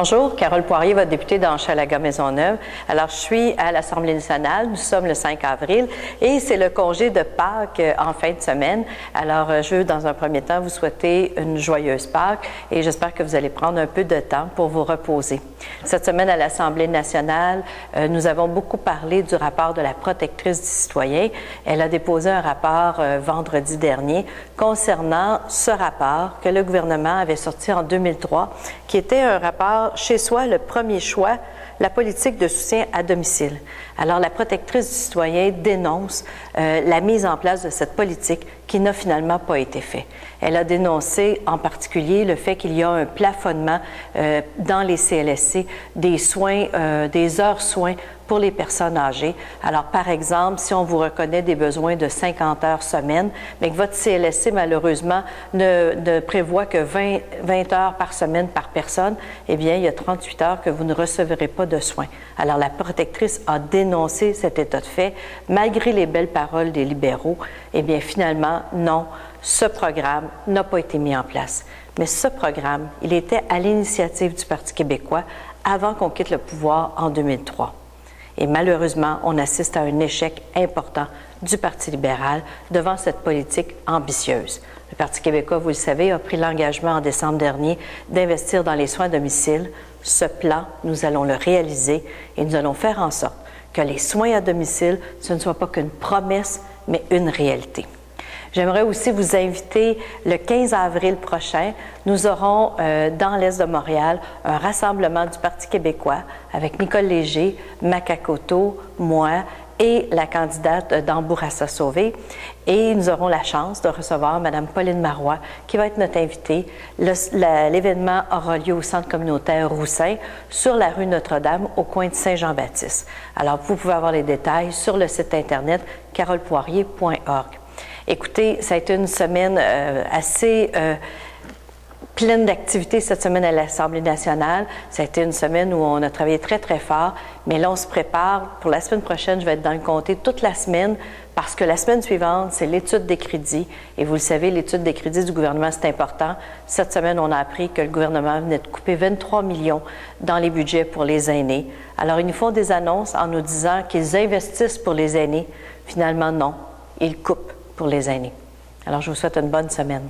Bonjour, Carole Poirier, votre députée d'Hochelaga-Maisonneuve. Alors, je suis à l'Assemblée nationale. Nous sommes le 5 avril et c'est le congé de Pâques en fin de semaine. Alors, je veux dans un premier temps vous souhaiter une joyeuse Pâques et j'espère que vous allez prendre un peu de temps pour vous reposer. Cette semaine à l'Assemblée nationale, nous avons beaucoup parlé du rapport de la protectrice du citoyen. Elle a déposé un rapport vendredi dernier concernant ce rapport que le gouvernement avait sorti en 2003, qui était un rapport chez soi, le premier choix, la politique de soutien à domicile. Alors, la protectrice du citoyen dénonce la mise en place de cette politique qui n'a finalement pas été faite. Elle a dénoncé en particulier le fait qu'il y a un plafonnement dans les CLSC des soins, des heures soins pour les personnes âgées. Alors, par exemple, si on vous reconnaît des besoins de 50 heures semaine, mais que votre CLSC, malheureusement, ne prévoit que 20 heures par semaine par personne, eh bien, il y a 38 heures que vous ne recevrez pas de soins. Alors, la protectrice a dénoncé cet état de fait, malgré les belles paroles des libéraux. Eh bien, finalement, non, ce programme n'a pas été mis en place. Mais ce programme, il était à l'initiative du Parti québécois avant qu'on quitte le pouvoir en 2003. Et malheureusement, on assiste à un échec important du Parti libéral devant cette politique ambitieuse. Le Parti québécois, vous le savez, a pris l'engagement en décembre dernier d'investir dans les soins à domicile. Ce plan, nous allons le réaliser et nous allons faire en sorte que les soins à domicile, ce ne soit pas qu'une promesse, mais une réalité. J'aimerais aussi vous inviter le 15 avril prochain. Nous aurons dans l'Est de Montréal un rassemblement du Parti québécois avec Nicole Léger, Makakoto, moi et la candidate d'Ambourassa-Sauvé. Et nous aurons la chance de recevoir Mme Pauline Marois, qui va être notre invitée. L'événement aura lieu au Centre communautaire Roussin, sur la rue Notre-Dame, au coin de Saint-Jean-Baptiste. Alors, vous pouvez avoir les détails sur le site Internet carolepoirier.org. Écoutez, ça a été une semaine assez pleine d'activités cette semaine à l'Assemblée nationale. Ça a été une semaine où on a travaillé très, très fort. Mais là, on se prépare. Pour la semaine prochaine, je vais être dans le comté toute la semaine parce que la semaine suivante, c'est l'étude des crédits. Et vous le savez, l'étude des crédits du gouvernement, c'est important. Cette semaine, on a appris que le gouvernement venait de couper 23 millions dans les budgets pour les aînés. Alors, ils nous font des annonces en nous disant qu'ils investissent pour les aînés. Finalement, non. Ils coupent pour les aînés. Alors, je vous souhaite une bonne semaine.